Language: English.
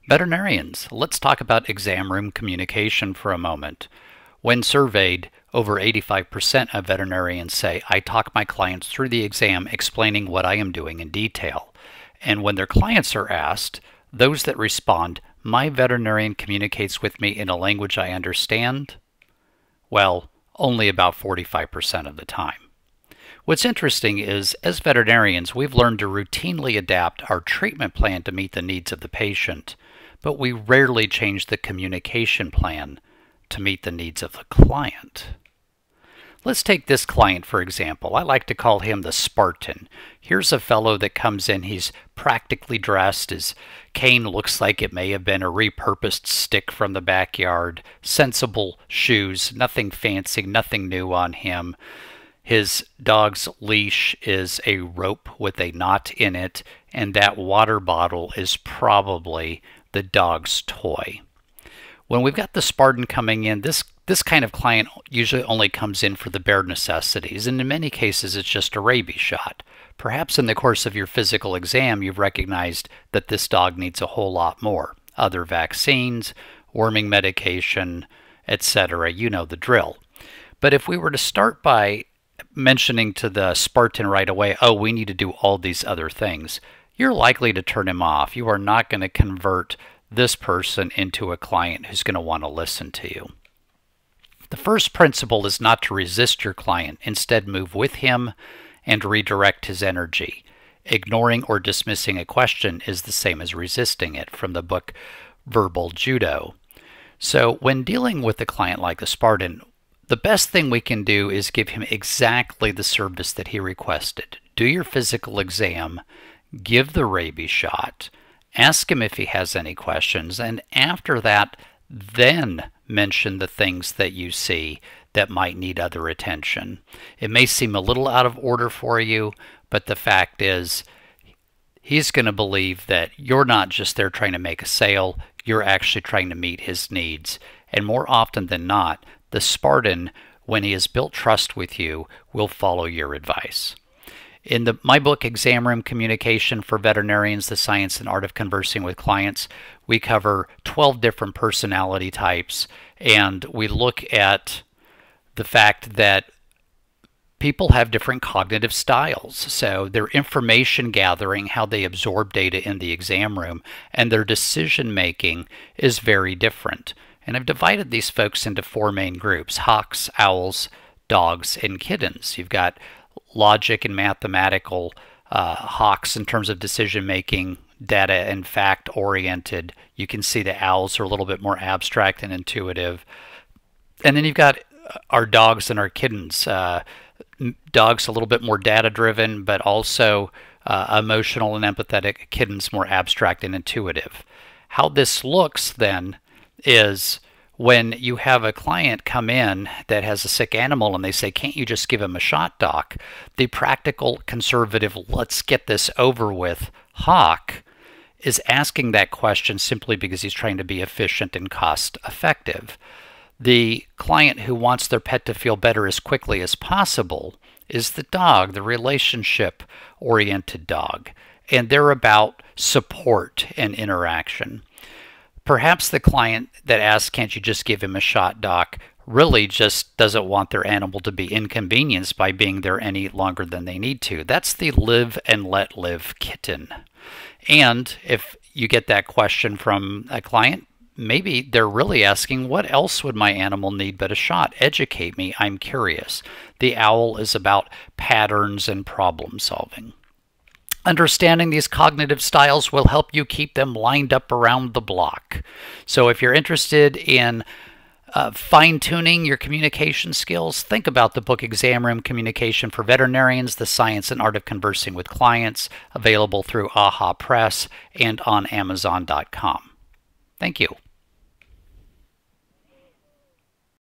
Veterinarians, let's talk about exam room communication for a moment. When surveyed, over 85% of veterinarians say, I talk my clients through the exam explaining what I am doing in detail. And when their clients are asked, those that respond, my veterinarian communicates with me in a language I understand, well, only about 45% of the time. What's interesting is, as veterinarians, we've learned to routinely adapt our treatment plan to meet the needs of the patient, but we rarely change the communication plan to meet the needs of the client. Let's take this client for example. I like to call him the Spartan. Here's a fellow that comes in, he's practically dressed. His cane looks like it may have been a repurposed stick from the backyard. Sensible shoes, nothing fancy, nothing new on him. His dog's leash is a rope with a knot in it, and that water bottle is probably the dog's toy. When we've got the Spartan coming in, this kind of client usually only comes in for the bare necessities, and in many cases it's just a rabies shot. Perhaps in the course of your physical exam you've recognized that this dog needs a whole lot more. Other vaccines, worming medication, etc. You know the drill. But if we were to start by mentioning to the Spartan right away, oh, we need to do all these other things, you're likely to turn him off. You are not going to convert this person into a client who's going to want to listen to you. The first principle is not to resist your client. Instead, move with him and redirect his energy. Ignoring or dismissing a question is the same as resisting it, from the book Verbal Judo. So when dealing with a client like the Spartan, the best thing we can do is give him exactly the service that he requested. Do your physical exam, give the rabies shot, ask him if he has any questions, and after that, then mention the things that you see that might need other attention. It may seem a little out of order for you, but the fact is, he's going to believe that you're not just there trying to make a sale, you're actually trying to meet his needs. And more often than not, the Spartan, when he has built trust with you, will follow your advice. In my book, Exam Room Communication for Veterinarians, The Science and Art of Conversing with Clients, we cover 12 different personality types, and we look at the fact that people have different cognitive styles. So their information gathering, how they absorb data in the exam room, and their decision making is very different. And I've divided these folks into 4 main groups: hawks, owls, dogs, and kittens. You've got logic and mathematical hawks in terms of decision making, data and fact oriented. You can see the owls are a little bit more abstract and intuitive. And then you've got our dogs and our kittens. Dogs a little bit more data driven, but also emotional and empathetic. Kittens more abstract and intuitive. How this looks then is when you have a client come in that has a sick animal and they say, can't you just give him a shot, doc? The practical, conservative, let's get this over with hawk is asking that question simply because he's trying to be efficient and cost effective. The client who wants their pet to feel better as quickly as possible is the dog, the relationship-oriented dog, and they're about support and interaction. Perhaps the client that asks, can't you just give him a shot, doc, really just doesn't want their animal to be inconvenienced by being there any longer than they need to. That's the live and let live kitten. And if you get that question from a client, maybe they're really asking, what else would my animal need but a shot? Educate me, I'm curious. The owl is about patterns and problem solving. Understanding these cognitive styles will help you keep them lined up around the block. So if you're interested in fine-tuning your communication skills, think about the book Exam Room Communication for Veterinarians, The Science and Art of Conversing with Clients, available through AHA Press and on Amazon.com. Thank you.